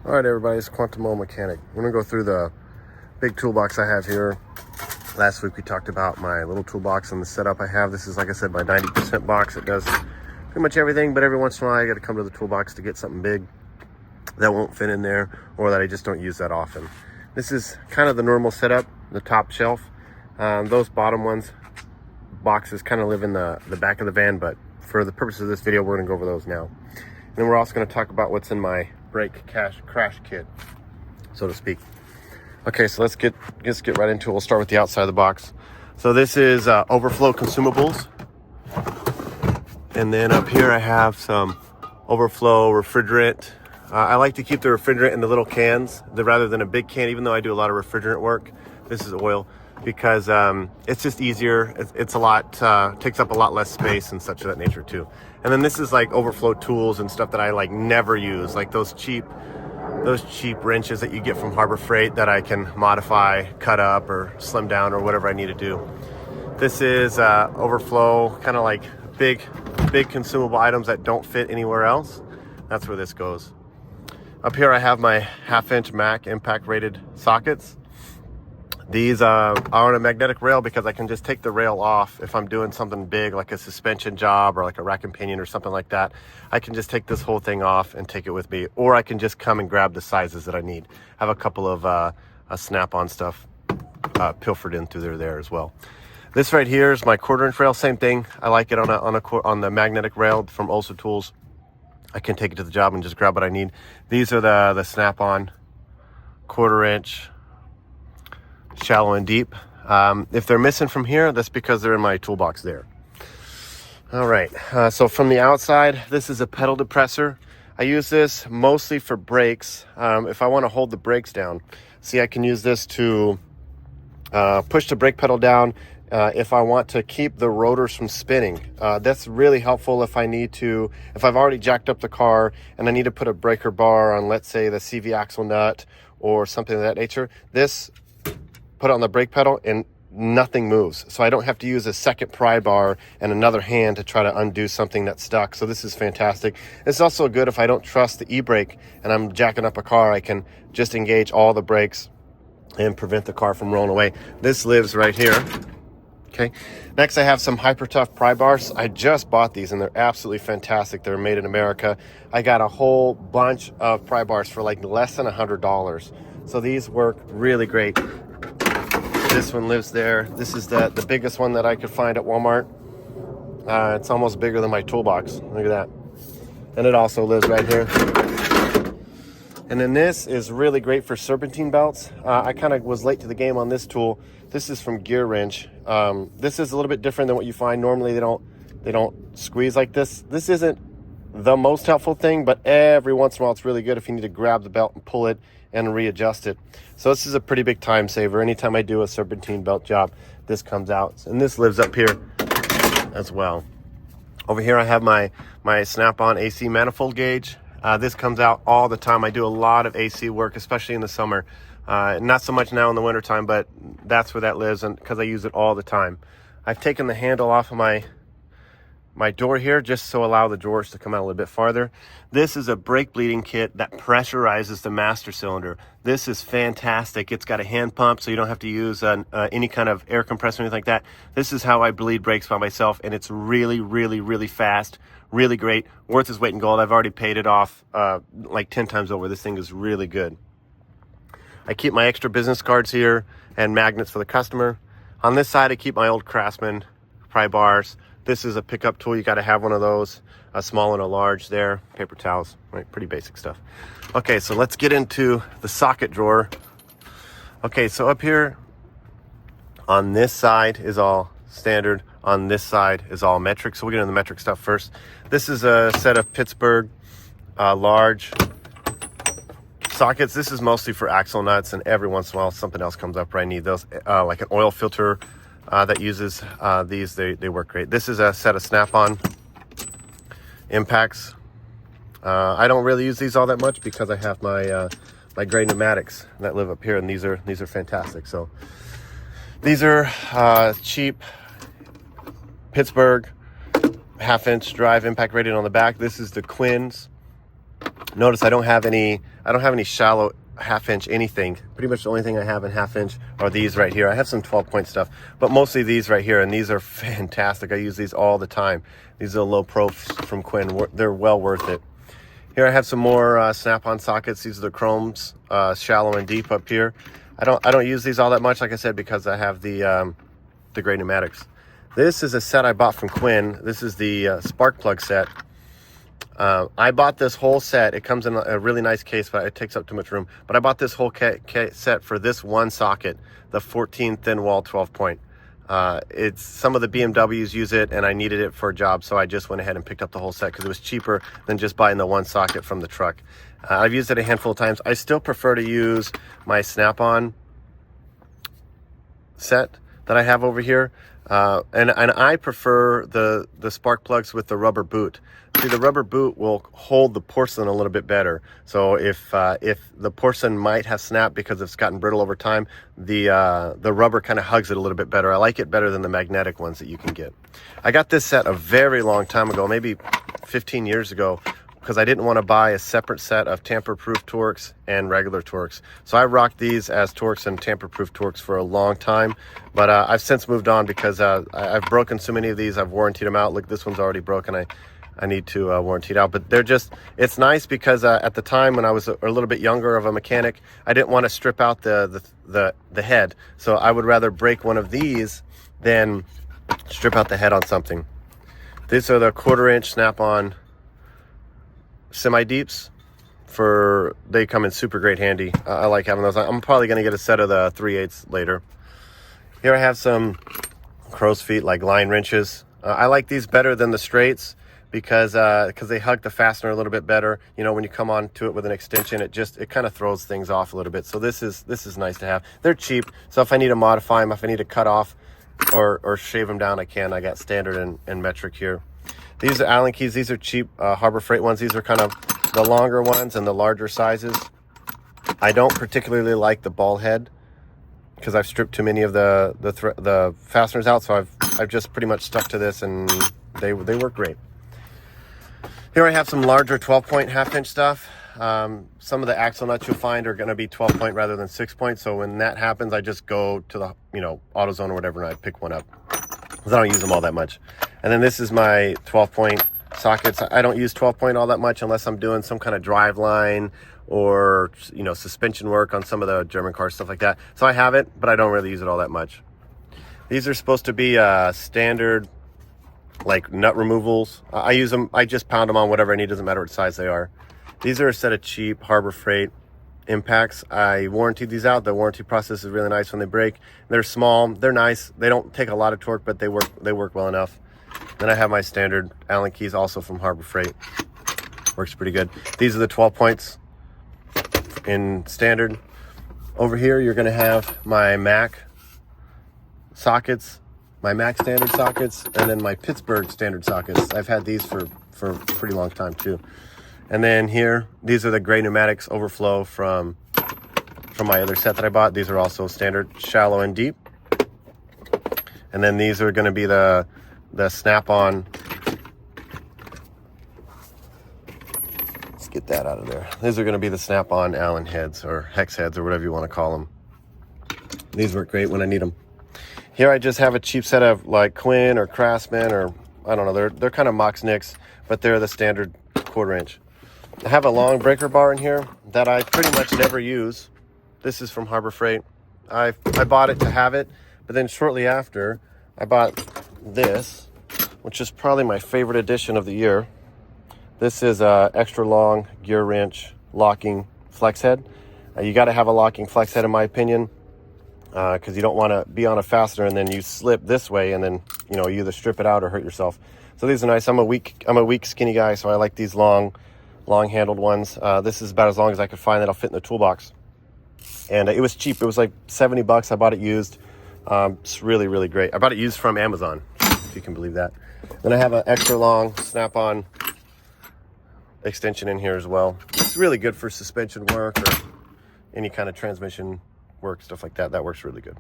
All right, everybody, it's Quantum Mechanic. We're gonna go through the big toolbox I have here. Last week we talked about my little toolbox and the setup I have. This is, like I said, my 90% box. It does pretty much everything, but every once in a while I gotta come to the toolbox to get something big that won't fit in there or that I just don't use that often. This is kind of the normal setup, the top shelf. Those bottom boxes kind of live in the back of the van, but for the purpose of this video, we're gonna go over those now. And then we're also gonna talk about what's in my brake crash kit, so to speak. Okay, so let's get right into it. We'll start with the outside of the box. So this is overflow consumables. And then up here I have some overflow refrigerant. I like to keep the refrigerant in the little cans rather than a big can, even though I do a lot of refrigerant work. This is oil because it's just easier. It's a lot, takes up a lot less space and such of that nature too. And then this is like overflow tools and stuff that I like never use, like those cheap wrenches that you get from Harbor Freight that I can modify, cut up, or slim down, or whatever I need to do. This is overflow, kind of like big consumable items that don't fit anywhere else. That's where this goes. Up here I have my 1/2-inch Mac impact rated sockets. These are on a magnetic rail because I can just take the rail off if I'm doing something big like a suspension job or like a rack and pinion or something like that. I can just take this whole thing off and take it with me, or I can just come and grab the sizes that I need. I have a couple of snap-on stuff pilfered in through there as well. This right here is my 1/4-inch rail. Same thing. I like it on the magnetic rail from Ulsa Tools. I can take it to the job and just grab what I need. These are the snap-on 1/4-inch. Shallow and deep. If they're missing from here, that's because they're in my toolbox there. All right, so from the outside, this is a pedal depressor. I use this mostly for brakes. If I want to hold the brakes down, see, I can use this to push the brake pedal down. If I want to keep the rotors from spinning, that's really helpful if I've already jacked up the car and I need to put a breaker bar on, let's say, the CV axle nut or something of that nature. This put it on the brake pedal and nothing moves. So I don't have to use a second pry bar and another hand to try to undo something that's stuck. So this is fantastic. It's also good if I don't trust the e-brake and I'm jacking up a car, I can just engage all the brakes and prevent the car from rolling away. This lives right here. Okay. Next I have some Hyper Tough pry bars. I just bought these and they're absolutely fantastic. They're made in America. I got a whole bunch of pry bars for like less than $100. So these work really great. This one lives there. This is the biggest one that I could find at Walmart. It's almost bigger than my toolbox. Look at that. And it also lives right here. And then this is really great for serpentine belts. I kind of was late to the game on this tool. This is from Gear Wrench. This is a little bit different than what you find. Normally they don't squeeze like this. This isn't the most helpful thing, but every once in a while it's really good if you need to grab the belt and pull it and readjust it. So this is a pretty big time saver. Anytime I do a serpentine belt job, this comes out. And this lives up here as well. Over here I have my snap-on AC manifold gauge. This comes out all the time. I do a lot of AC work, especially in the summer. Not so much now in the wintertime, but that's where that lives, and because I use it all the time. I've taken the handle off of my door here just so allow the drawers to come out a little bit farther. This is a brake bleeding kit that pressurizes the master cylinder. This is fantastic. It's got a hand pump so you don't have to use any kind of air compressor or anything like that. This is how I bleed brakes by myself, and it's really, really, really fast, really great, worth its weight in gold. I've already paid it off like 10 times over. This thing is really good. I keep my extra business cards here and magnets for the customer. On this side I keep my old Craftsman pry bars. This is a pickup tool. You got to have one of those, a small and a large there. Paper towels, right? Pretty basic stuff. Okay, so let's get into the socket drawer. Okay, so up here on this side is all standard. On this side is all metric. So we'll get into the metric stuff first. This is a set of Pittsburgh large sockets. This is mostly for axle nuts, and every once in a while something else comes up where I need those, like an oil filter that uses these. They work great. This is a set of snap-on impacts. I don't really use these all that much because I have my gray pneumatics that live up here, and these are fantastic. So these are cheap Pittsburgh 1/2-inch drive impact rated on the back. This is the Quinn's Notice I don't have any shallow half-inch anything. Pretty much the only thing I have in half-inch are these right here. I have some 12-point stuff, but mostly these right here, and these are fantastic. I use these all the time. These are low profs from Quinn. They're well worth it. Here I have some more snap-on sockets. These are the chromes, shallow and deep up here. I don't use these all that much, like I said, because I have the gray pneumatics. This is a set I bought from Quinn. This is the spark plug set. I bought this whole set. It comes in a really nice case, but it takes up too much room. But I bought this whole set for this one socket, the 14 thin wall 12-point. It's some of the BMWs use it, and I needed it for a job, so I just went ahead and picked up the whole set because it was cheaper than just buying the one socket from the truck. I've used it a handful of times. I still prefer to use my snap-on set that I have over here. And I prefer the spark plugs with the rubber boot. See, the rubber boot will hold the porcelain a little bit better. So if the porcelain might have snapped because it's gotten brittle over time, the rubber kind of hugs it a little bit better. I like it better than the magnetic ones that you can get. I got this set a very long time ago, maybe 15 years ago, because I didn't want to buy a separate set of tamper-proof Torx and regular Torx. So I rocked these as Torx and tamper-proof Torx for a long time, but I've since moved on because I've broken so many of these. I've warrantied them out. Look, this one's already broken. I need to warranty it out, but it's nice because at the time when I was a little bit younger of a mechanic, I didn't want to strip out the head. So I would rather break one of these than strip out the head on something. These are the 1/4-inch snap-on semi-deeps. They come in super great handy. I like having those. I'm probably going to get a set of the 3/8 later. Here I have some crow's feet, like line wrenches. I like these better than the straights because they hug the fastener a little bit better. You know, when you come on to it with an extension, it kind of throws things off a little bit. So this is nice to have. They're cheap, so if I need to modify them, if I need to cut off or shave them down, I can. I got standard and metric here. These are Allen keys. These are cheap Harbor Freight ones. These are kind of the longer ones and the larger sizes. I don't particularly like the ball head because I've stripped too many of the fasteners out. So I've just pretty much stuck to this, and they work great. Here I have some larger 12-point half-inch stuff. Some of the axle nuts you'll find are going to be 12-point rather than 6-point. So when that happens, I just go to the AutoZone or whatever, and I pick one up because I don't use them all that much. And then this is my 12-point sockets. I don't use 12-point all that much unless I'm doing some kind of drive line or suspension work on some of the German cars, stuff like that. So I have it, but I don't really use it all that much. These are supposed to be standard, like nut removals. I use them. I just pound them on whatever I need. Doesn't matter what size they are. These are a set of cheap Harbor Freight impacts. I warranted these out. The warranty process is really nice when they break. They're small. They're nice. They don't take a lot of torque, but they work well enough. Then I have my standard Allen keys, also from Harbor Freight. Works pretty good. These are the 12 points in standard. Over here, you're going to have my Mac sockets, my Mac standard sockets, and then my Pittsburgh standard sockets. I've had these for a pretty long time too. And then here, these are the gray pneumatics overflow from my other set that I bought. These are also standard shallow and deep. And then these are going to be the snap-on. Let's get that out of there. These are going to be the snap-on Allen heads or hex heads or whatever you want to call them. These work great when I need them. Here I just have a cheap set of like Quinn or Craftsman, or I don't know. They're kind of Mox Nicks, but they're the standard 1/4-inch. I have a long breaker bar in here that I pretty much never use. This is from Harbor Freight. I bought it to have it, but then shortly after I bought this, which is probably my favorite edition of the year. This is a extra long gear wrench locking flex head. You got to have a locking flex head in my opinion, because you don't want to be on a fastener and then you slip this way and then you either strip it out or hurt yourself. So these are nice. I'm a weak skinny guy, so I like these long handled ones. This is about as long as I could find that'll fit in the toolbox, and it was cheap. It was like $70. I bought it used. It's really, really great. I bought it used from Amazon, if you can believe that. Then I have an extra long snap-on extension in here as well. It's really good for suspension work or any kind of transmission work, stuff like that. That works really good.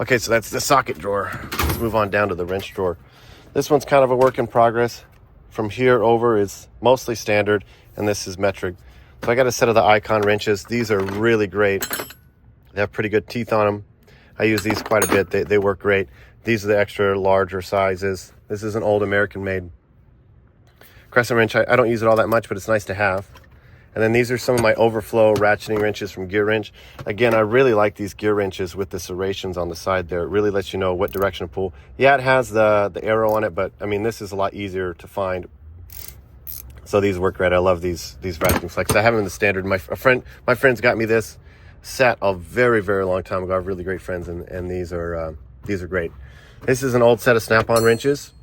Okay, so that's the socket drawer. Let's move on down to the wrench drawer. This one's kind of a work in progress. From here over is mostly standard, and this is metric. So I got a set of the Icon wrenches. These are really great. They have pretty good teeth on them. I use these quite a bit. They work great. These are the extra larger sizes. This is an old American made crescent wrench. I don't use it all that much, but it's nice to have. And then these are some of my overflow ratcheting wrenches from Gear Wrench. Again, I really like these gear wrenches with the serrations on the side there. It really lets you know what direction to pull. Yeah, it has the arrow on it, but I mean, this is a lot easier to find. So these work great. I love these ratcheting flex. I have them in the standard. My friends got me this set a very, very long time ago. I have really great friends, and these are great. This is an old set of snap-on wrenches.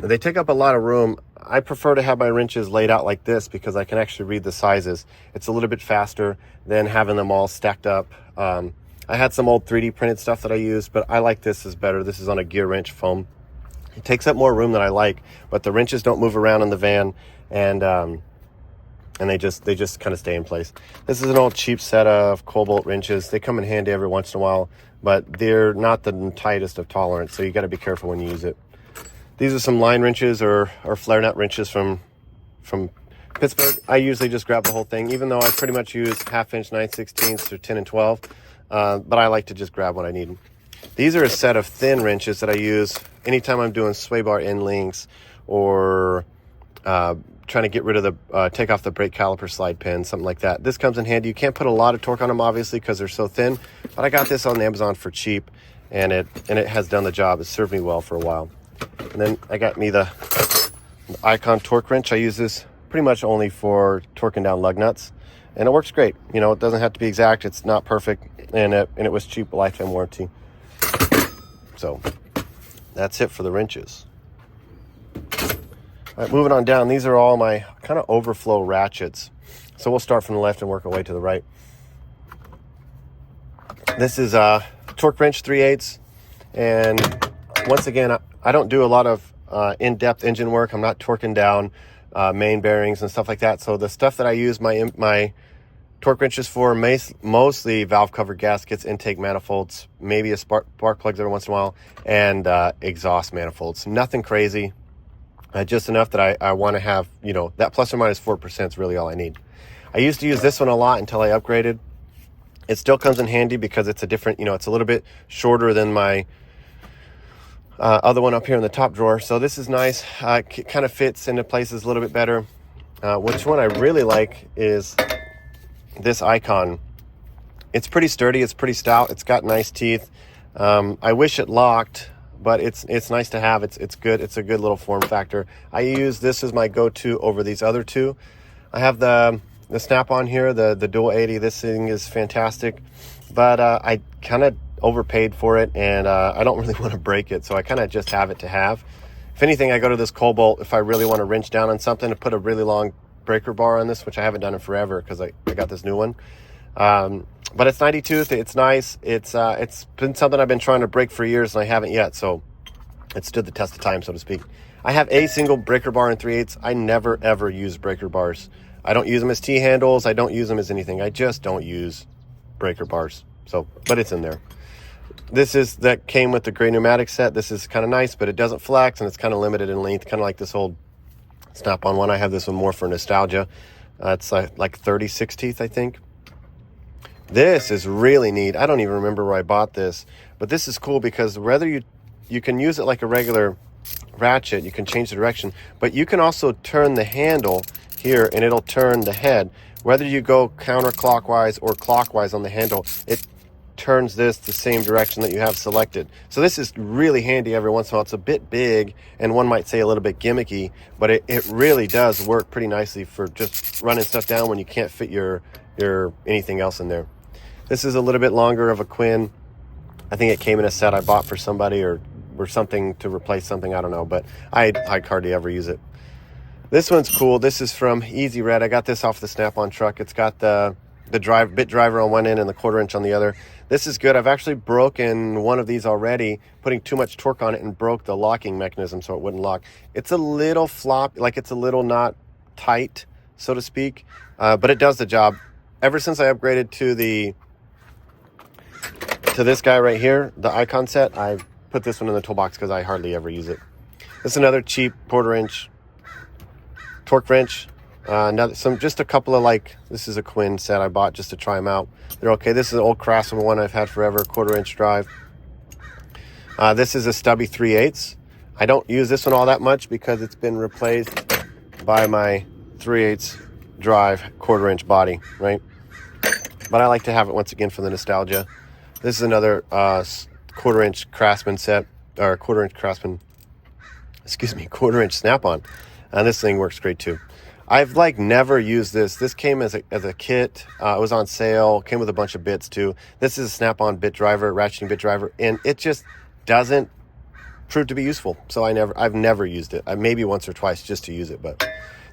They take up a lot of room. I prefer to have my wrenches laid out like this because I can actually read the sizes. It's a little bit faster than having them all stacked up. I had some old 3D printed stuff that I used, but I like this is better. This is on a Gear Wrench foam. It takes up more room than I like, but the wrenches don't move around in the van, and they just kind of stay in place. This is an old cheap set of Cobalt wrenches. They come in handy every once in a while, but they're not the tightest of tolerance, so you got to be careful when you use it. These are some line wrenches or flare nut wrenches from Pittsburgh. I usually just grab the whole thing, even though I pretty much use 1/2 inch 9/16 or 10 and 12, but I like to just grab what I need. These are a set of thin wrenches that I use anytime I'm doing sway bar end links or trying to get rid of the take off the brake caliper slide pin, something like that. This comes in handy. You can't put a lot of torque on them, obviously, because they're so thin, but I got this on Amazon for cheap, and it has done the job. It served me well for a while. And then I got me the Icon torque wrench. I use this pretty much only for torquing down lug nuts, and it works great. You know, it doesn't have to be exact. It's not perfect, and it was cheap, lifetime warranty. So that's it for the wrenches. All right, moving on down. These are all my kind of overflow ratchets. So we'll start from the left and work our way to the right. This is a torque wrench 3/8, and once again, I don't do a lot of in-depth engine work. I'm not torquing down main bearings and stuff like that. So the stuff that I use my torque wrenches for, mostly valve cover gaskets, intake manifolds, maybe a spark plugs every once in a while, and exhaust manifolds. Nothing crazy, just enough that I want to have, you know, that plus or minus 4% is really all I need. I used to use this one a lot until I upgraded. It still comes in handy because it's a different, you know, it's a little bit shorter than my other one up here in the top drawer. So this is nice. It kind of fits into places a little bit better. Which one I really like is this Icon. It's pretty sturdy. It's pretty stout. It's got nice teeth. I wish it locked, but it's nice to have. It's good. It's a good little form factor. I use this as my go-to over these other two. I have the snap-on here, the dual 80. This thing is fantastic, but I kind of overpaid for it, and I don't really want to break it, so I kind of just have it to have. If anything, I go to this Cobalt if I really want to wrench down on something, to put a really long breaker bar on this, which I haven't done in forever because I got this new one. But it's 90 tooth. It's nice. It's been something I've been trying to break for years, and I haven't yet, so it stood the test of time, so to speak. I have a single breaker bar in 3/8. I never ever use breaker bars. I don't use them as T-handles. I don't use them as anything. I just don't use breaker bars. So, but it's in there. That came with the gray pneumatic set. This is kind of nice, but it doesn't flex, and it's kind of limited in length, kind of like this old snap-on one. I have this one more for nostalgia. It's like 36 teeth, I think. This is really neat. I don't even remember where I bought this, but this is cool because whether you can use it like a regular ratchet, you can change the direction, but you can also turn the handle here, and it'll turn the head. Whether you go counterclockwise or clockwise on the handle, it turns this the same direction that you have selected. So this is really handy every once in a while. It's a bit big, and one might say a little bit gimmicky, but it really does work pretty nicely for just running stuff down when you can't fit your anything else in there. This is a little bit longer of a Quinn. I think it came in a set I bought for somebody or something to replace something, I don't know, but I hardly ever use it. This one's cool. This is from Easy Red. I got this off the Snap-on truck. It's got the bit driver on one end and the 1/4 inch on the other. This is good. I've actually broken one of these already, putting too much torque on it, and broke the locking mechanism so it wouldn't lock. It's a little flop, like it's a little not tight, so to speak, but it does the job. Ever since I upgraded to this guy right here, the Icon set, I put this one in the toolbox because I hardly ever use it. This is another cheap 1/4 inch torque wrench. Just a couple of, like, this is a Quinn set I bought just to try them out. They're okay. This is an old Craftsman one I've had forever, 1/4-inch drive. This is a stubby 3/8. I don't use this one all that much because it's been replaced by my 3/8 drive 1/4-inch body, right? But I like to have it once again for the nostalgia. This is another 1/4-inch Craftsman set, or 1/4-inch Craftsman, 1/4-inch snap-on. And this thing works great too. I've like never used this. This came as a kit. It was on sale. Came with a bunch of bits too. This is a snap-on bit driver, ratcheting bit driver, and it just doesn't prove to be useful. So I've never used it. Maybe once or twice just to use it, but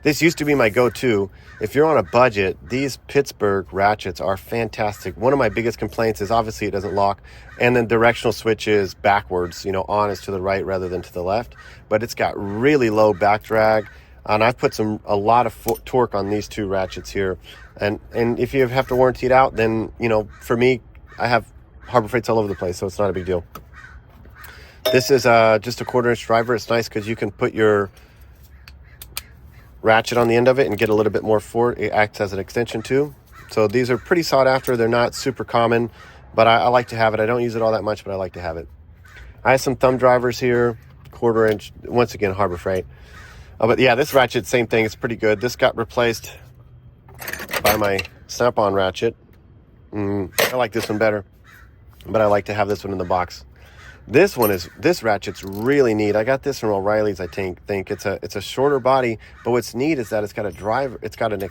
this used to be my go-to. If you're on a budget, these Pittsburgh ratchets are fantastic. One of my biggest complaints is obviously it doesn't lock, and then directional switch is backwards. On is to the right rather than to the left, but it's got really low back drag. And I've put a lot of torque on these two ratchets here. And if you have to warranty it out, then, for me, I have Harbor Freights all over the place, so it's not a big deal. This is just a 1/4-inch driver. It's nice because you can put your ratchet on the end of it and get a little bit more for it. It acts as an extension too. So these are pretty sought after. They're not super common, but I like to have it. I don't use it all that much, but I like to have it. I have some thumb drivers here, 1/4-inch, once again, Harbor Freight. But yeah, this ratchet, same thing. It's pretty good. This got replaced by my snap-on ratchet. I like this one better, but I like to have this one in the box. This ratchet's really neat. I got this from O'Reilly's, I think. It's a shorter body, but what's neat is that it's got a driver. It's got an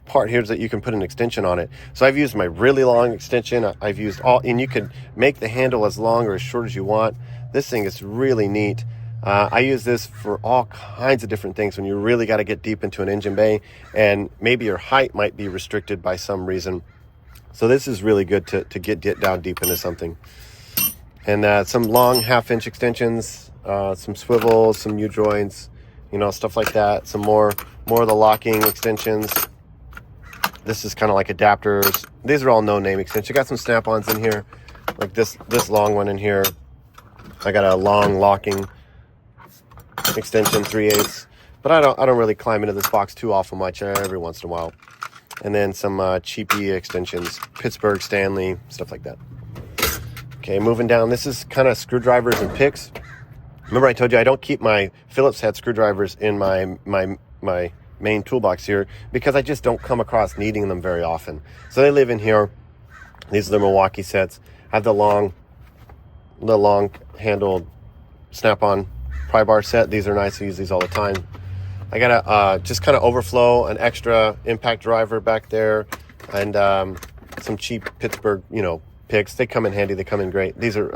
part here that you can put an extension on it. So I've used my really long extension. I've used and you can make the handle as long or as short as you want. This thing is really neat. I use this for all kinds of different things when you really got to get deep into an engine bay and maybe your height might be restricted by some reason. So this is really good to get down deep into something. And some long 1/2-inch extensions, some swivels, some U-joints, stuff like that. Some more of the locking extensions. This is kind of like adapters. These are all no-name extensions. You got some snap-ons in here, like this long one in here. I got a long locking extension 3/8, but I don't really climb into this box too awful much, every once in a while. And then some cheapy extensions, Pittsburgh, Stanley, stuff like that. Okay, moving down. This is kind of screwdrivers and picks. Remember I told you I don't keep my Phillips head screwdrivers in my main toolbox here because I just don't come across needing them very often. So they live in here. These are the Milwaukee sets. I have the long handled snap-on pry bar set. These are nice. I use these all the time. I got a just kind of overflow, an extra impact driver back there, and some cheap Pittsburgh, picks. They come in handy. They come in great. These are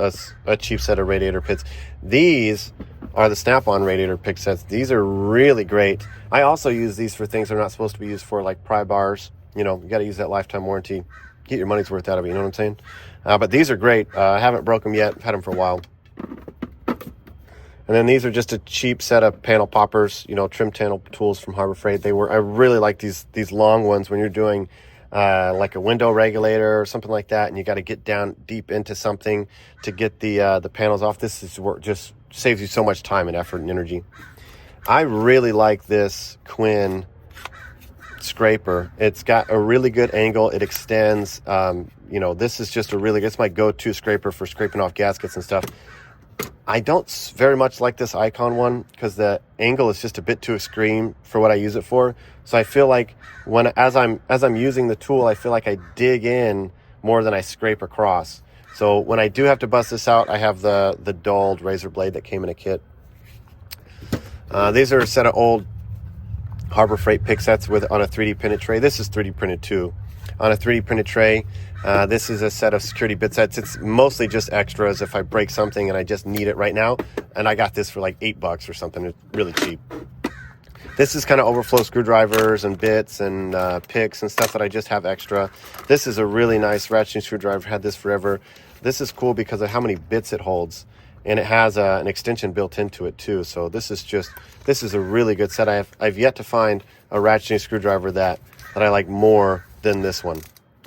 a cheap set of radiator pits. These are the snap-on radiator pick sets. These are really great. I also use these for things they're not supposed to be used for, like pry bars. You got to use that lifetime warranty. Get your money's worth out of it. You know what I'm saying? But these are great. I haven't broken them yet. I've had them for a while. And then these are just a cheap set of panel poppers, trim panel tools from Harbor Freight. I really like these long ones when you're doing like a window regulator or something like that, and you got to get down deep into something to get the panels off. This is just saves you so much time and effort and energy. I really like this Quinn scraper. It's got a really good angle. It extends. This is just it's my go-to scraper for scraping off gaskets and stuff. I don't very much like this Icon one because the angle is just a bit too extreme for what I use it for. So I feel like as I'm using the tool, I feel like I dig in more than I scrape across. So when I do have to bust this out, I have the dulled razor blade that came in a kit. These are a set of old Harbor Freight pick sets on a 3D printed tray. This is 3D printed too. On a 3D printed tray, this is a set of security bit sets. It's mostly just extras if I break something and I just need it right now. And I got this for like $8 or something. It's really cheap. This is kind of overflow screwdrivers and bits and picks and stuff that I just have extra. This is a really nice ratcheting screwdriver. Had this forever. This is cool because of how many bits it holds. And it has an extension built into it too. So this is a really good set. I've yet to find a ratcheting screwdriver that I like more than this one.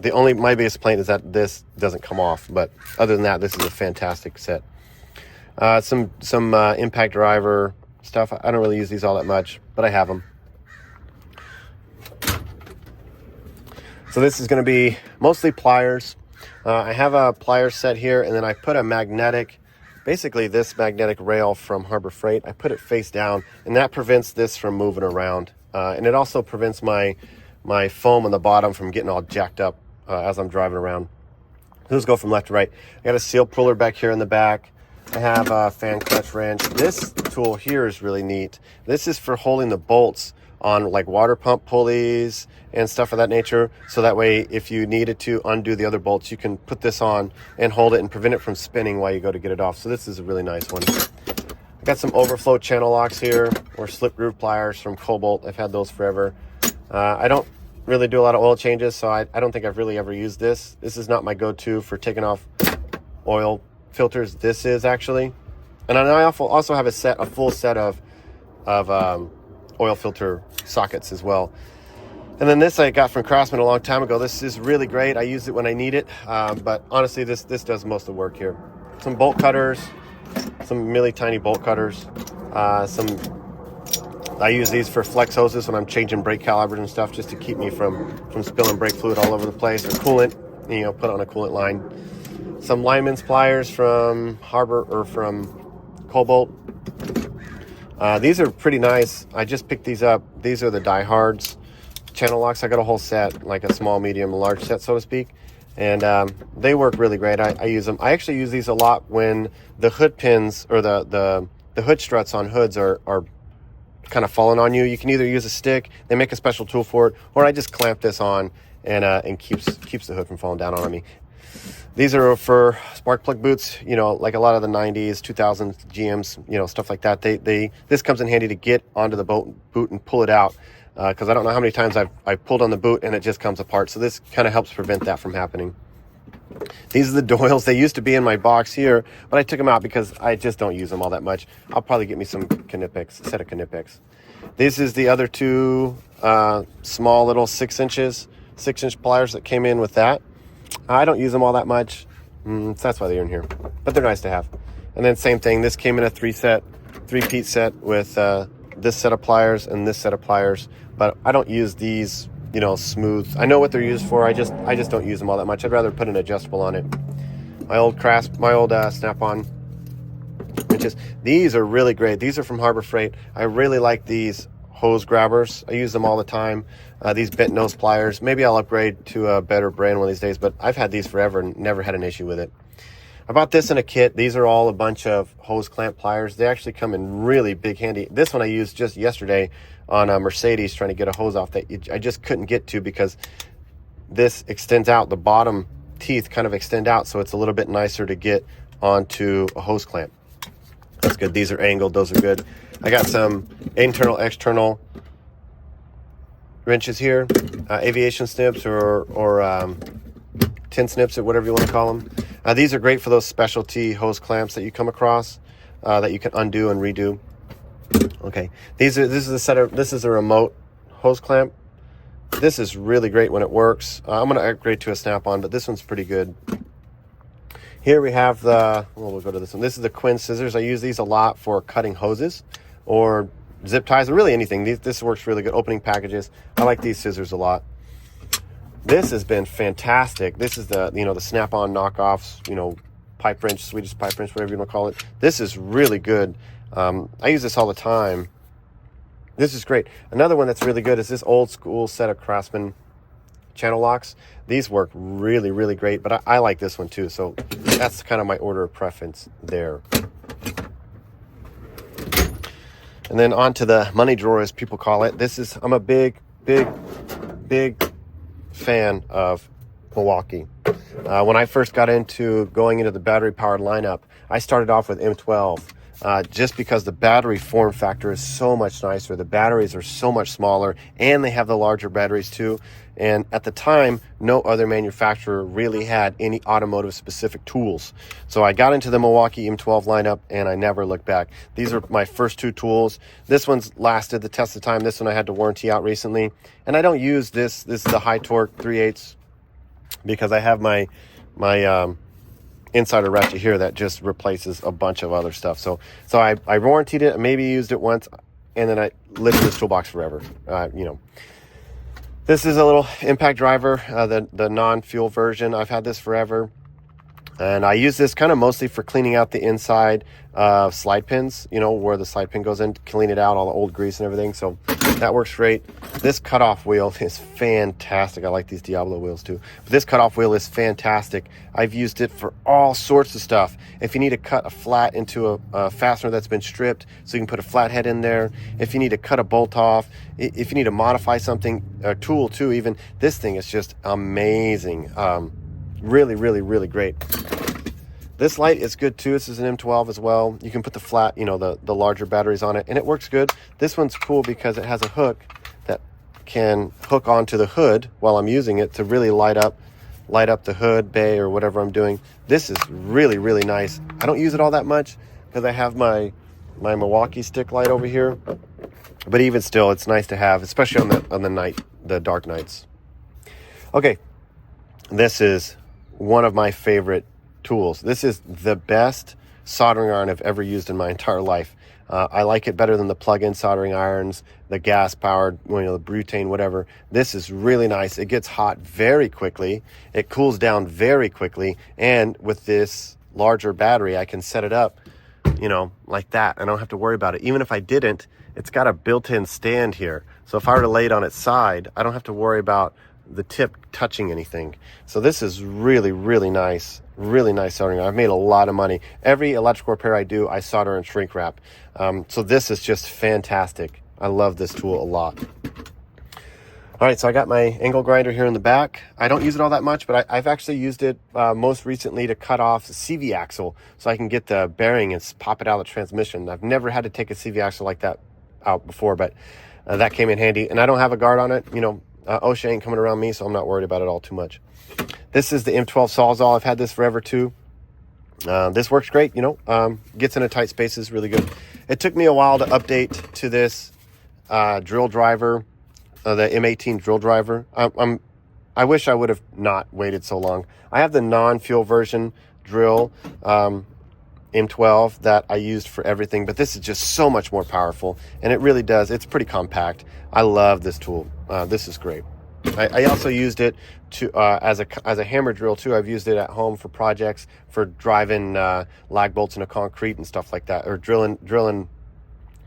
My biggest complaint is that this doesn't come off, but other than that, this is a fantastic set. Some impact driver stuff. I don't really use these all that much, but I have them. So this is going to be mostly pliers. I have a pliers set here, and then I put a magnetic, basically this magnetic rail from Harbor Freight. I put it face down, and that prevents this from moving around. And it also prevents my foam on the bottom from getting all jacked up as I'm driving around. Those go from left to right. I got a seal puller back here in the back. I have a fan clutch wrench. This tool here is really neat. This is for holding the bolts on like water pump pulleys and stuff of that nature. So that way, if you needed to undo the other bolts, you can put this on and hold it and prevent it from spinning while you go to get it off. So this is a really nice one. I got some overflow channel locks here, or slip groove pliers from Cobalt. I've had those forever. I don't really do a lot of oil changes, so I don't think I've really ever used this. This is not my go-to for taking off oil filters. This is actually, and I also have a full set of oil filter sockets as well. And then this I got from Craftsman a long time ago. This is really great. I use it when I need it, but honestly, this does most of the work here. Some bolt cutters, some really tiny bolt cutters. I use these for flex hoses when I'm changing brake calibers and stuff, just to keep me from spilling brake fluid all over the place, or coolant, put on a coolant line. Some lineman's pliers from Cobalt. These are pretty nice. I just picked these up. These are the diehards channel locks. I got a whole set, like a small, medium, large set, so to speak. And they work really great. I use them. I actually use these a lot when the hood pins or the hood struts on hoods are kind of falling on you. You can either use a stick, they make a special tool for it, or I just clamp this on and keeps the hood from falling down on me. These are for spark plug boots, like a lot of the 90s, 2000s GMs, stuff like that. This comes in handy to get onto the boot and pull it out, because I don't know how many times I've pulled on the boot and it just comes apart. So this kind of helps prevent that from happening. These are the Doyles. They used to be in my box here, but I took them out because I just don't use them all that much. I'll probably get me some Knipex, a set of Knipex. This is the other two small little 6-inch pliers that came in with that. I don't use them all that much. So that's why they're in here, but they're nice to have. And then same thing. This came in a three-piece set with this set of pliers and this set of pliers, but I don't use these smooth. I know what they're used for. I just don't use them all that much. I'd rather put an adjustable on it. My old Snap-on wrenches. These are really great. These are from Harbor Freight. I really like these hose grabbers. I use them all the time. These bent nose pliers. Maybe I'll upgrade to a better brand one of these days, but I've had these forever and never had an issue with it. I bought this in a kit. These are all a bunch of hose clamp pliers. They actually come in really big handy. This one I used just yesterday on a Mercedes, trying to get a hose off that I just couldn't get to because this extends out. The bottom teeth kind of extend out, so it's a little bit nicer to get onto a hose clamp. That's good. These are angled. Those are good. I got some internal, external wrenches here, aviation snips or tin snips or whatever you want to call them. These are great for those specialty hose clamps that you come across that you can undo and redo. Okay, this is a remote hose clamp. This is really great when it works. I'm going to upgrade to a Snap-on, but this one's pretty good. Here we have we'll go to this one. This is the Quinn scissors. I use these a lot for cutting hoses or zip ties or really anything. This works really good. Opening packages. I like these scissors a lot. This has been fantastic. This is the Snap-on knockoffs, pipe wrench, Swedish pipe wrench, whatever you want to call it. This is really good. I use this all the time. This is great. Another one that's really good is this old school set of Craftsman channel locks. These work really, really great, but I like this one too. So that's kind of my order of preference there. And then on to the money drawer, as people call it. I'm a big fan of Milwaukee. When I first got into going into the battery powered lineup, I started off with M12. Just because the battery form factor is so much nicer. The batteries are so much smaller, and they have the larger batteries too. And at the time, no other manufacturer really had any automotive specific tools. So I got into the Milwaukee M12 lineup and I never looked back. These are my first two tools. This one's lasted the test of time. This one I had to warranty out recently. And I don't use this. This is the high torque 3/8 because I have my insider ratchet here that just replaces a bunch of other stuff. So I warrantied it, maybe used it once, and then I lived in this toolbox forever. This is a little impact driver, the non-fuel version. I've had this forever. And I use this kind of mostly for cleaning out the inside slide pins, you know, where the slide pin goes in, to clean it out, all the old grease and everything. So that works great. This cutoff wheel is fantastic. I like these Diablo wheels too. But this cutoff wheel is fantastic. I've used it for all sorts of stuff. If you need to cut a flat into a fastener that's been stripped, so you can put a flathead in there. If you need to cut a bolt off, if you need to modify something, a tool too even, this thing is just amazing. Really, really, really great. This light is good too. This is an M12 as well. You can put the flat, you know, the larger batteries on it, and it works good. This one's cool because it has a hook that can hook onto the hood while I'm using it to really light up the hood bay or whatever I'm doing. This is really, really nice. I don't use it all that much because I have my Milwaukee stick light over here, but even still, it's nice to have, especially on the dark nights. Okay, this is one of my favorite tools. This is the best soldering iron I've ever used in my entire life. I like it better than the plug-in soldering irons, the gas-powered, you know, the butane, whatever. This is really nice. It gets hot very quickly. It cools down very quickly. And with this larger battery, I can set it up, you know, like that. I don't have to worry about it. Even if I didn't, it's got a built-in stand here. So if I were to lay it on its side, I don't have to worry about the tip touching anything. So this is really, really nice soldering iron. I've made a lot of money. Every electrical repair I do, I solder and shrink wrap. So this is just fantastic. I love this tool a lot. All right, so I got my angle grinder here in the back. I don't use it all that much, but I've actually used it most recently to cut off the CV axle so I can get the bearing and pop it out of the transmission. I've never had to take a CV axle like that out before, but that came in handy. And I don't have a guard on it, you know. OSHA ain't coming around me, so I'm not worried about it all too much. This is the M12 Sawzall. I've had this forever too. This works great, you know, gets into tight spaces really good. It took me a while to update to this drill driver, the M18 drill driver. I wish I would have not waited so long. I have the non-fuel version drill, M12, that I used for everything, but this is just so much more powerful, and it really does. It's pretty compact. I love this tool. This is great. I also used it to as a hammer drill too. I've used it at home for projects, for driving lag bolts into concrete and stuff like that, or drilling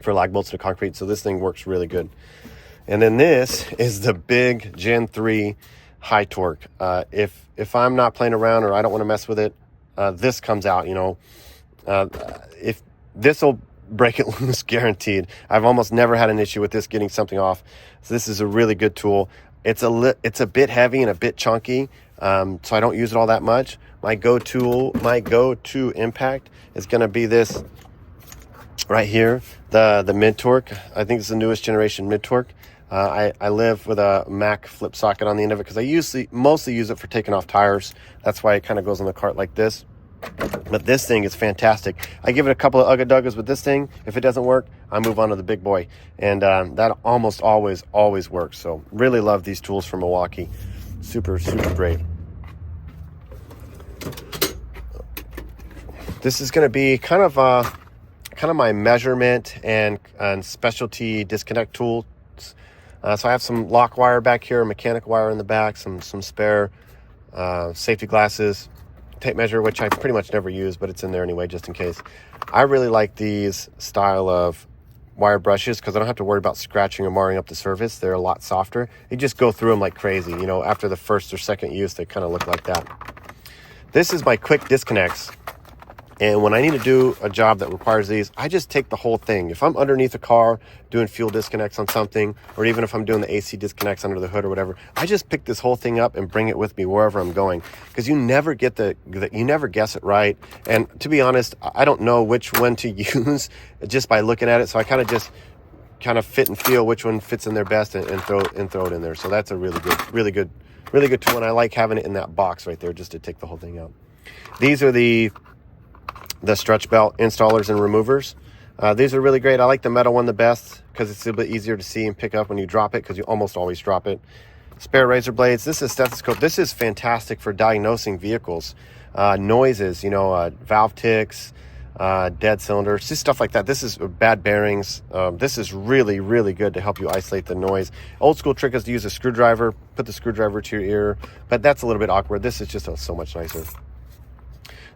for lag bolts into concrete. So this thing works really good. And then this is the big Gen 3 high torque. If I'm not playing around or I don't want to mess with it, this comes out, you know. If this will break it loose, guaranteed. I've almost never had an issue with this getting something off. So this is a really good tool. It's a bit heavy and a bit chunky, so I don't use it all that much. My go-to impact is going to be this right here, the mid-torque. I think it's the newest generation mid-torque. I live with a Mac flip socket on the end of it because I mostly use it for taking off tires. That's why it kind of goes on the cart like this. But this thing is fantastic. I give it a couple of ugga-duggas with this thing. If it doesn't work, I move on to the big boy. And that almost always works. So really love these tools from Milwaukee. Super, super great. This is going to be kind of my measurement and specialty disconnect tools. So I have some lock wire back here, mechanical wire in the back, some spare safety glasses, tape measure, which I pretty much never use, but it's in there anyway, just in case. I really like these style of wire brushes because I don't have to worry about scratching or marring up the surface. They're a lot softer. You just go through them like crazy. You know, after the first or second use, they kind of look like that. This is my quick disconnects. And when I need to do a job that requires these, I just take the whole thing. If I'm underneath a car doing fuel disconnects on something, or even if I'm doing the AC disconnects under the hood or whatever, I just pick this whole thing up and bring it with me wherever I'm going. Because you never get you never guess it right. And to be honest, I don't know which one to use just by looking at it. So I kind of fit and feel which one fits in there best and throw it in there. So that's a really good tool. And I like having it in that box right there just to take the whole thing out. These are the stretch belt installers and removers. These are really great. I like the metal one the best because it's a bit easier to see and pick up when you drop it, because you almost always drop it. Spare razor blades. This is stethoscope. This is fantastic for diagnosing vehicles. Noises, valve ticks, dead cylinders, just stuff like that. This is bad bearings. This is really, really good to help you isolate the noise. Old school trick is to use a screwdriver, put the screwdriver to your ear, but that's a little bit awkward. This is just so much nicer.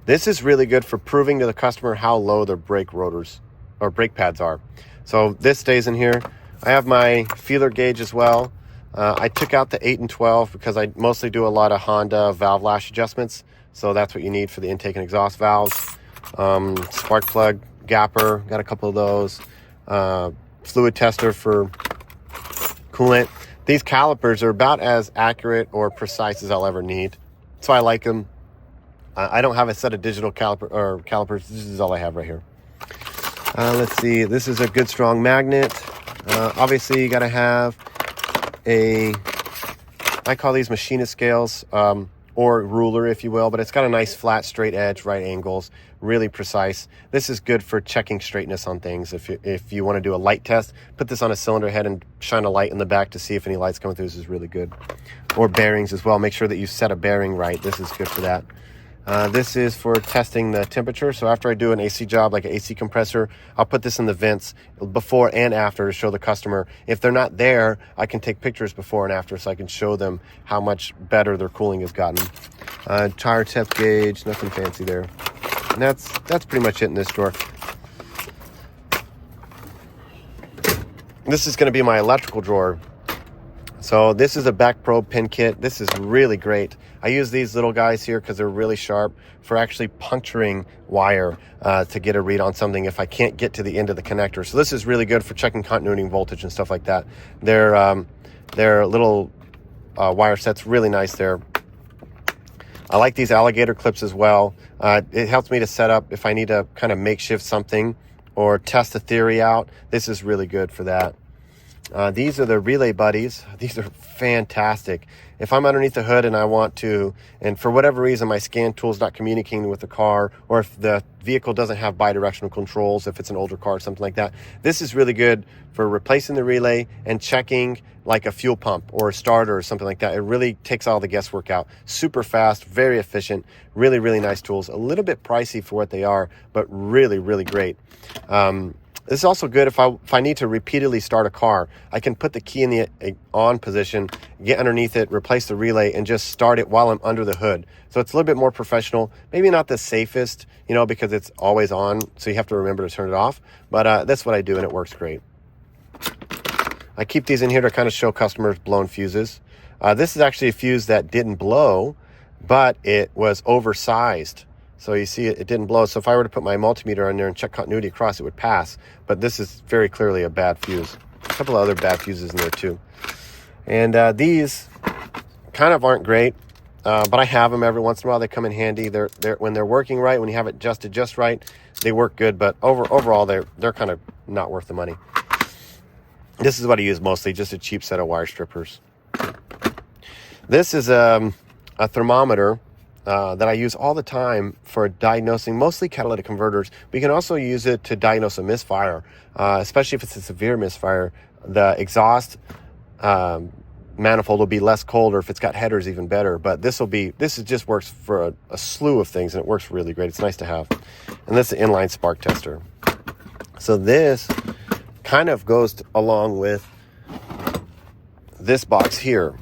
This is really good for proving to the customer how low their brake rotors or brake pads are. So this stays in here. I have my feeler gauge as well. I took out the 8 and 12 because I mostly do a lot of Honda valve lash adjustments. So that's what you need for the intake and exhaust valves. Spark plug, gapper, got a couple of those. Fluid tester for coolant. These calipers are about as accurate or precise as I'll ever need. So I like them. I don't have a set of digital calipers. This is all I have right here. Let's see. This is a good strong magnet. Obviously, you got to have I call these machinist scales, or ruler, if you will, but it's got a nice flat, straight edge, right angles, really precise. This is good for checking straightness on things. If you want to do a light test, put this on a cylinder head and shine a light in the back to see if any light's coming through. This is really good. Or bearings as well. Make sure that you set a bearing right. This is good for that. This is for testing the temperature. So after I do an AC job, like an AC compressor, I'll put this in the vents before and after to show the customer. If they're not there, I can take pictures before and after so I can show them how much better their cooling has gotten. Tire temp gauge, nothing fancy there. And that's pretty much it in this drawer. This is going to be my electrical drawer. So this is a back probe pin kit. This is really great. I use these little guys here because they're really sharp for actually puncturing wire to get a read on something if I can't get to the end of the connector. So this is really good for checking continuity and voltage and stuff like that. They're little wire sets, really nice there. I like these alligator clips as well. It helps me to set up if I need to kind of makeshift something or test a theory out. This is really good for that. These are the relay buddies. These are fantastic. If I'm underneath the hood and I want to, and for whatever reason my scan tool's not communicating with the car, or if the vehicle doesn't have bidirectional controls, if it's an older car or something like that, this is really good for replacing the relay and checking like a fuel pump or a starter or something like that. It really takes all the guesswork out. Super fast, very efficient, really, really nice tools. A little bit pricey for what they are, but really, really great. This is also good if I need to repeatedly start a car. I can put the key in the on position, get underneath it, replace the relay, and just start it while I'm under the hood. So it's a little bit more professional. Maybe not the safest, because it's always on, so you have to remember to turn it off. But that's what I do, and it works great. I keep these in here to kind of show customers blown fuses. This is actually a fuse that didn't blow, but it was oversized. So you see it didn't blow. So if I were to put my multimeter on there and check continuity across, it would pass. But this is very clearly a bad fuse. A couple of other bad fuses in there too. And these kind of aren't great, but I have them every once in a while. They come in handy. They're when they're working right, when you have it adjusted just right, they work good. But overall, they're kind of not worth the money. This is what I use mostly, just a cheap set of wire strippers. This is a thermometer that I use all the time for diagnosing mostly catalytic converters. We can also use it to diagnose a misfire, especially if it's a severe misfire. The exhaust manifold will be less cold, or if it's got headers, even better. But this just works for a slew of things, and it works really great. It's nice to have. And this is an inline spark tester. So this kind of goes along with this box here.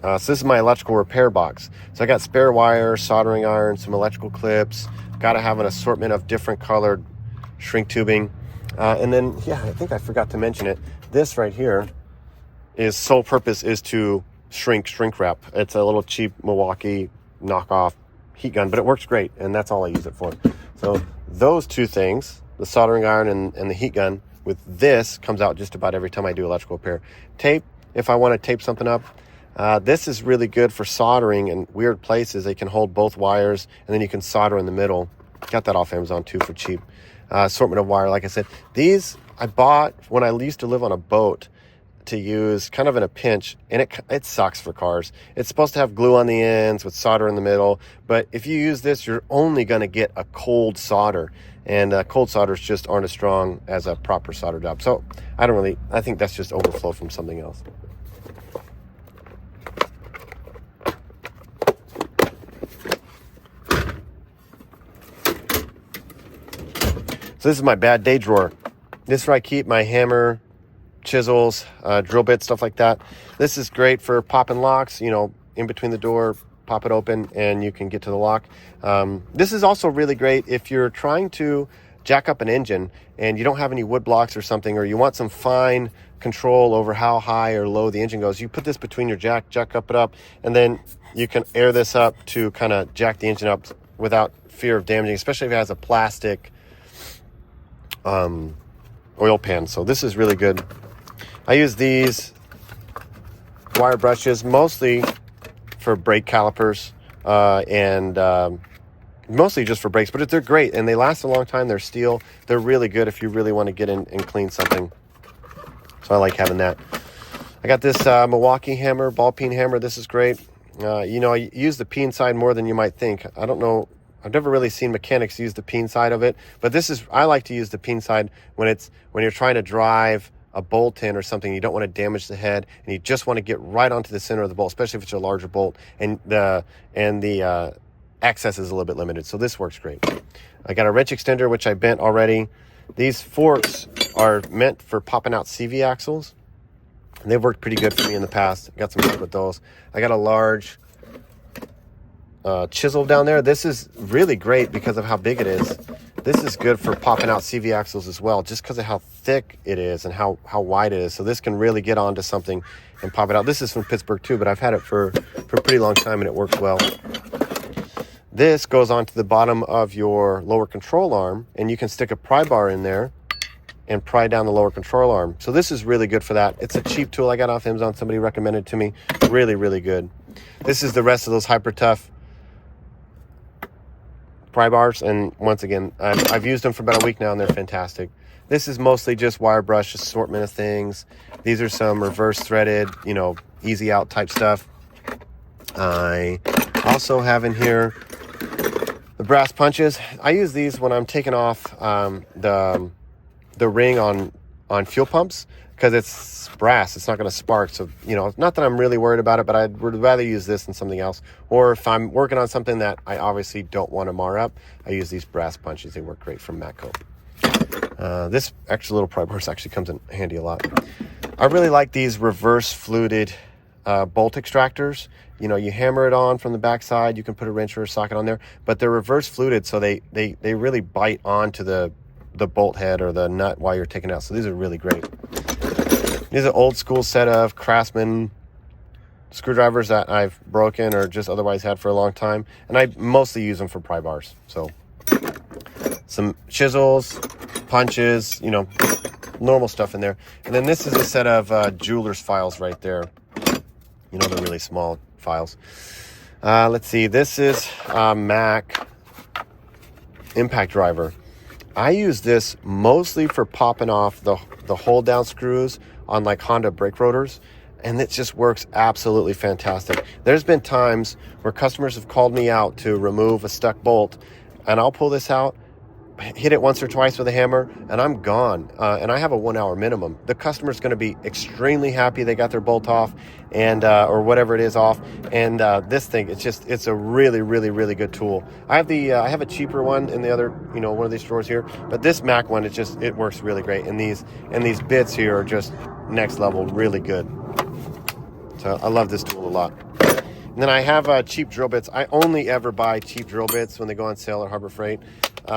So this is my electrical repair box. So I got spare wire, soldering iron, some electrical clips. Got to have an assortment of different colored shrink tubing. And then, I think I forgot to mention it. This right here, sole purpose is to shrink wrap. It's a little cheap Milwaukee knockoff heat gun, but it works great, and that's all I use it for. So those two things, the soldering iron and the heat gun, with this comes out just about every time I do electrical repair. Tape, if I want to tape something up. This is really good for soldering in weird places. They can hold both wires, and then you can solder in the middle. Got that off Amazon too for cheap. Assortment of wire, like I said. These I bought when I used to live on a boat to use kind of in a pinch, and it sucks for cars. It's supposed to have glue on the ends with solder in the middle, but if you use this, you're only going to get a cold solder, and cold solders just aren't as strong as a proper solder job. So I think that's just overflow from something else. So this is my bad day drawer. This is where I keep my hammer, chisels, drill bits, stuff like that. This is great for popping locks, you know, in between the door, pop it open and you can get to the lock. This is also really great if you're trying to jack up an engine and you don't have any wood blocks or something, or you want some fine control over how high or low the engine goes. You put this between your jack up it up, and then you can air this up to kind of jack the engine up without fear of damaging, especially if it has a plastic oil pan. So this is really good. I use these wire brushes mostly for brake calipers and mostly just for brakes, but they're great and they last a long time. They're steel. They're really good if you really want to get in and clean something. So I like having that. I got this Milwaukee hammer, ball peen hammer. This is great. You know, I use the peen side more than you might think. I don't know. I've never really seen mechanics use the peen side of it, but I like to use the peen side when you're trying to drive a bolt in or something. You don't want to damage the head and you just want to get right onto the center of the bolt, especially if it's a larger bolt and the access is a little bit limited. So this works great. I got a wrench extender, which I bent already. These forks are meant for popping out CV axles, and they've worked pretty good for me in the past. I got some help with those. I got a large chisel down there. This is really great because of how big it is. This is good for popping out CV axles as well, just because of how thick it is and how wide it is. So this can really get onto something and pop it out. This is from Pittsburgh too, but I've had it for a pretty long time and it works well. This goes onto the bottom of your lower control arm, and you can stick a pry bar in there and pry down the lower control arm. So this is really good for that. It's a cheap tool I got off Amazon. Somebody recommended it to me. Really, really good. This is the rest of those Hyper Tough pry bars, and once again, I've used them for about a week now and they're fantastic. This is mostly just wire brush assortment of things. These are some reverse threaded, you know, easy out type stuff. I also have in here the brass punches. I use these when I'm taking off the ring on fuel pumps, because it's brass. It's not going to spark. So, you know, not that I'm really worried about it, but I would rather use this than something else. Or if I'm working on something that I obviously don't want to mar up, I use these brass punches. They work great from Matco. This extra little pry bar actually comes in handy a lot. I really like these reverse fluted bolt extractors. You know, you hammer it on from the backside. You can put a wrench or a socket on there, but they're reverse fluted, so they really bite onto the bolt head or the nut while you're taking it out. So these are really great. These are old school set of Craftsman screwdrivers that I've broken or just otherwise had for a long time, and I mostly use them for pry bars. So some chisels, punches, you know, normal stuff in there. And then this is a set of jeweler's files right there. You know, the really small files. Let's see. This is Mac impact driver. I use this mostly for popping off the hold down screws on like Honda brake rotors, and it just works absolutely fantastic. There's been times where customers have called me out to remove a stuck bolt, and I'll pull this out, hit it once or twice with a hammer, and I'm gone. And I have a 1 hour minimum. The customer's going to be extremely happy they got their bolt off, and or whatever it is off. And this thing, it's a really, really, really good tool. I have a cheaper one in the other, you know, one of these drawers here, but this Mac one, it works really great. And these bits here are just next level, really good. So I love this tool a lot. And then I have cheap drill bits. I only ever buy cheap drill bits when they go on sale at Harbor Freight.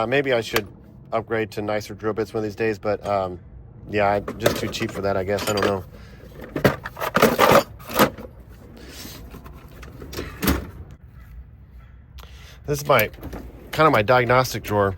Maybe I should upgrade to nicer drill bits one of these days, but yeah, I'm just too cheap for that, I guess. I don't know. This is my diagnostic drawer.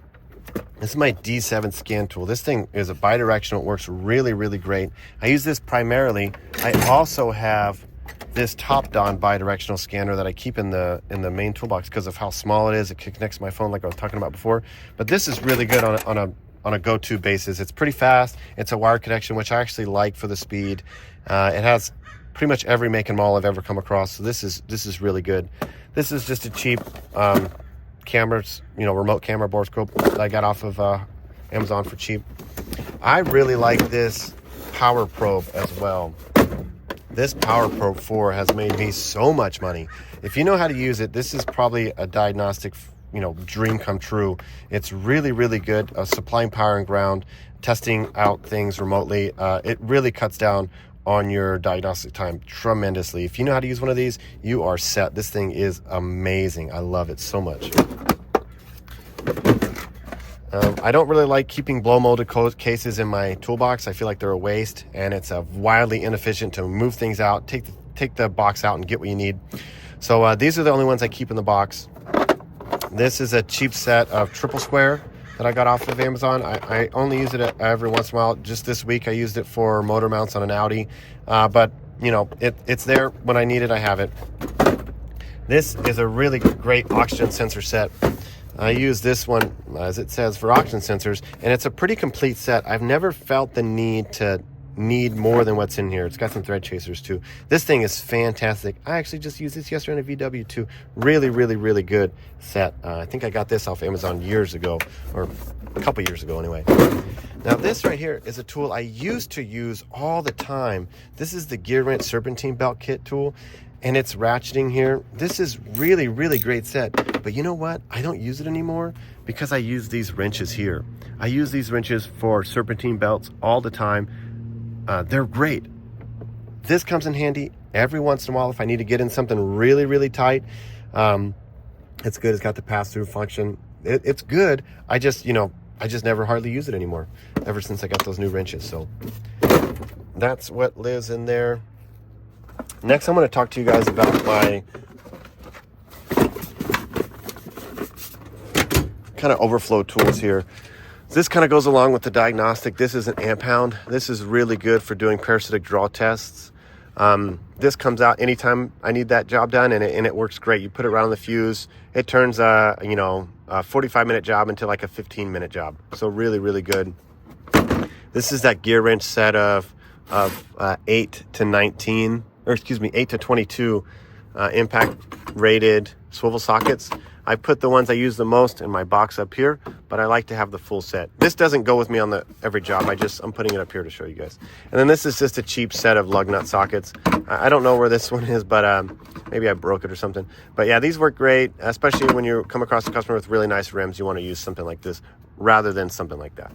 This is my D7 scan tool. This thing is a bidirectional. It works really, really great. I use this primarily. I also have this top-down bidirectional scanner that I keep in the main toolbox because of how small it is. It connects to my phone like I was talking about before. But this is really good on a go-to basis. It's pretty fast. It's a wired connection, which I actually like for the speed. It has pretty much every make and model I've ever come across. So this is really good. This is just a cheap cameras, you know, remote camera borescope that I got off of Amazon for cheap. I really like this Power Probe as well. This Power Probe 4 has made me so much money. If you know how to use it, this is probably a diagnostic dream come true. It's really, really good, supplying power and ground, testing out things remotely. It really cuts down on your diagnostic time tremendously. If you know how to use one of these, you are set. This thing is amazing. I love it so much. I don't really like keeping blow molded cases in my toolbox. I feel like they're a waste, and it's wildly inefficient to move things out, take the box out and get what you need. So these are the only ones I keep in the box. This is a cheap set of triple square that I got off of Amazon. I only use it every once in a while. Just this week I used it for motor mounts on an Audi, but it's there when I need it. I have it. This is a really great oxygen sensor set. I use this one, as it says, for oxygen sensors, and it's a pretty complete set. I've never felt the need to need more than what's in here. It's got some thread chasers too. This thing is fantastic. I actually just used this yesterday in a VW too. Really, really, really good set. I think I got this off Amazon years ago, or a couple years ago anyway. Now this right here is a tool I used to use all the time. This is the Gear Wrench Serpentine Belt Kit tool, and it's ratcheting here. This is really, really great set. But you know what? I don't use it anymore because I use these wrenches here. I use these wrenches for serpentine belts all the time. They're great. This comes in handy every once in a while if I need to get in something really, really tight. It's good. It's got the pass-through function. It's good. I just never hardly use it anymore ever since I got those new wrenches. So that's what lives in there. Next, I'm going to talk to you guys about my kind of overflow tools here. This kind of goes along with the diagnostic. This is an amp hound. This is really good for doing parasitic draw tests. This comes out anytime I need that job done, and it works great. You put it around the fuse, it turns a 45-minute job into like a 15-minute job. So really, really good. This is that gear wrench set of 8 to 22 impact rated swivel sockets. I put the ones I use the most in my box up here, but I like to have the full set. This doesn't go with me on every job. I'm putting it up here to show you guys. And then this is just a cheap set of lug nut sockets. I don't know where this one is, but maybe I broke it or something. But yeah, these work great, especially when you come across a customer with really nice rims. You want to use something like this rather than something like that.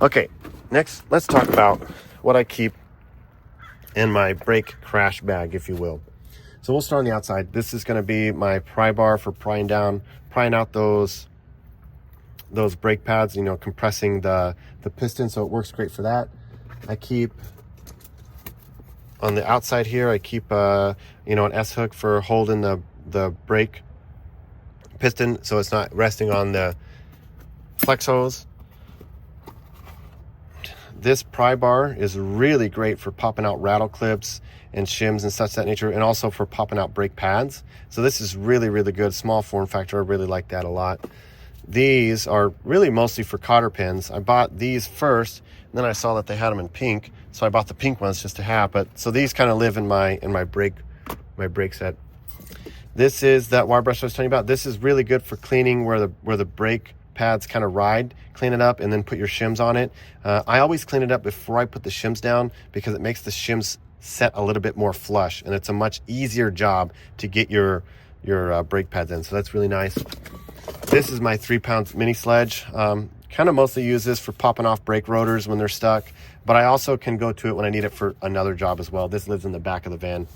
Okay, next, let's talk about what I keep in my brake crash bag, if you will. So we'll start on the outside. This is going to be my pry bar for prying out those brake pads, compressing the piston, so it works great for that. I keep on the outside here, I keep an S-hook for holding the brake piston so it's not resting on the flex hose. This pry bar is really great for popping out rattle clips and shims and such that nature, and also for popping out brake pads. So this is really, really good. Small form factor. I really like that a lot. These are really mostly for cotter pins. I bought these first, and then I saw that they had them in pink, so I bought the pink ones just to have. But so these kind of live in my brake set. This is that wire brush I was telling you about. This is really good for cleaning where the brake pads kind of ride. Clean it up and then put your shims on it. I always clean it up before I put the shims down because it makes the shims set a little bit more flush, and it's a much easier job to get your brake pads in. So that's really nice. This is my 3-pound mini sledge. Kind of mostly use this for popping off brake rotors when they're stuck, but I also can go to it when I need it for another job as well. This lives in the back of the van.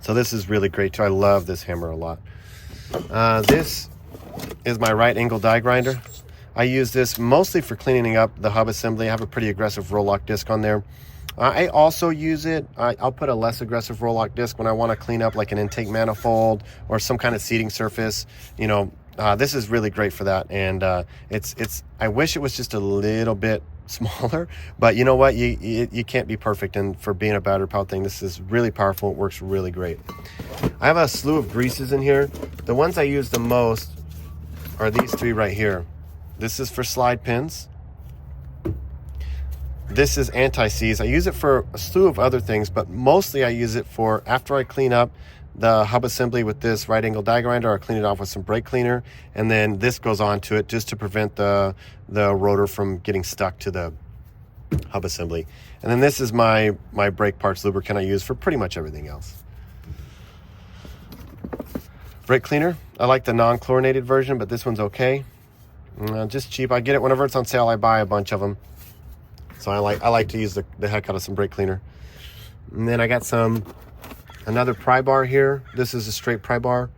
So this is really great too. I love this hammer a lot. This is my right angle die grinder. I use this mostly for cleaning up the hub assembly. I have a pretty aggressive roll lock disc on there. I also use it, I'll put a less aggressive roll lock disc when I want to clean up like an intake manifold or some kind of seating surface. This is really great for that. And I wish it was just a little bit smaller, but you know what, you can't be perfect. And for being a battery powered thing, this is really powerful. It works really great. I have a slew of greases in here. The ones I use the most are these 3 right here. This is for slide pins. This is anti-seize. I use it for a slew of other things, but mostly I use it for after I clean up the hub assembly with this right angle die grinder, or clean it off with some brake cleaner, and then this goes on to it just to prevent the rotor from getting stuck to the hub assembly. And then this is my brake parts lubricant I use for pretty much everything else. Brake cleaner. I like the non-chlorinated version, but this one's okay. Just cheap. I get it whenever it's on sale. I buy a bunch of them. So I like to use the heck out of some brake cleaner. And then I got another pry bar here. This is a straight pry bar.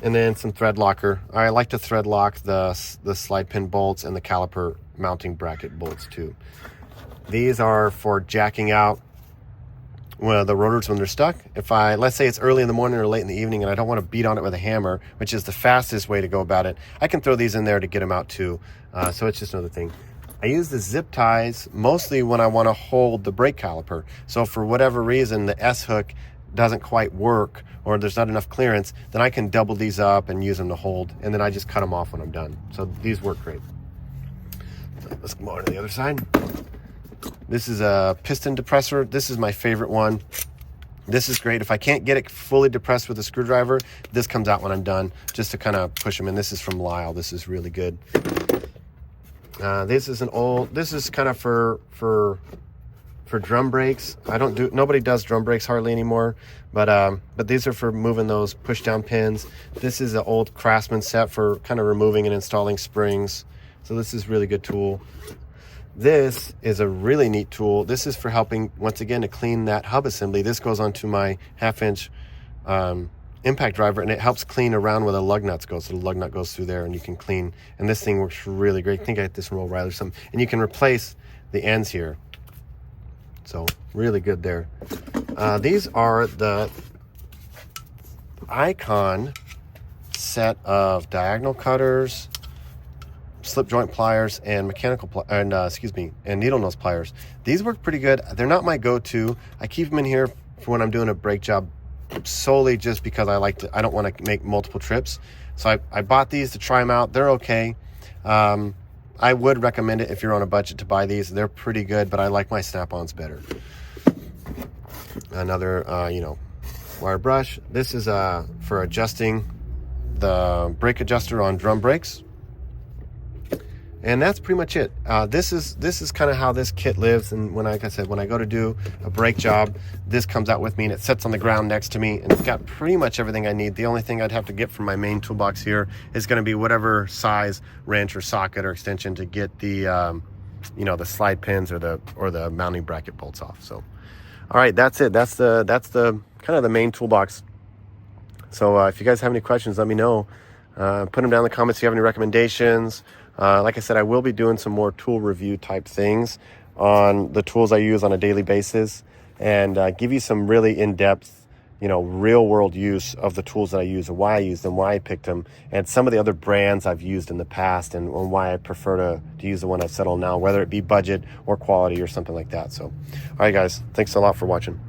And then some thread locker. I like to thread lock the slide pin bolts and the caliper mounting bracket bolts too. These are for jacking out the rotors when they're stuck. Let's say it's early in the morning or late in the evening and I don't want to beat on it with a hammer, which is the fastest way to go about it, I can throw these in there to get them out too. So it's just another thing. I use the zip ties mostly when I want to hold the brake caliper. So for whatever reason, the S-hook doesn't quite work or there's not enough clearance, then I can double these up and use them to hold, and then I just cut them off when I'm done. So these work great. So let's go on to the other side. This is a piston depressor. This is my favorite one. This is great. If I can't get it fully depressed with a screwdriver, this comes out when I'm done, just to kind of push them in. This is from Lyle. This is really good. This is kind of for drum brakes. Nobody does drum brakes hardly anymore, but these are for moving those push down pins. This is an old Craftsman set for kind of removing and installing springs. So this is a really good tool. This is a really neat tool. This is for helping, once again, to clean that hub assembly. This goes onto my 1/2-inch impact driver, and it helps clean around where the lug nuts go. So the lug nut goes through there and you can clean, and this thing works really great. I think I got this from O'Reilly or something, and you can replace the ends here. So really good there. These are the Icon set of diagonal cutters, slip joint pliers, and and needle nose pliers. These work pretty good. They're not my go-to. I keep them in here for when I'm doing a brake job, solely just because I don't want to make multiple trips. So I bought these to try them out. They're okay. I would recommend it if you're on a budget to buy these. They're pretty good, but I like my snap-ons better. Another, wire brush. This is for adjusting the brake adjuster on drum brakes. And that's pretty much it. This is kind of how this kit lives. And like I said, when I go to do a brake job, this comes out with me and it sits on the ground next to me, and it's got pretty much everything I need. The only thing I'd have to get from my main toolbox here is going to be whatever size wrench or socket or extension to get the the slide pins or the mounting bracket bolts off. So, all right, that's it. That's the kind of the main toolbox. So if you guys have any questions, let me know. Put them down in the comments if you have any recommendations. Like I said, I will be doing some more tool review type things on the tools I use on a daily basis, and give you some really in-depth, real world use of the tools that I use and why I use them, why I picked them, and some of the other brands I've used in the past, and why I prefer to use the one I settle on now, whether it be budget or quality or something like that. So, all right, guys, thanks a lot for watching.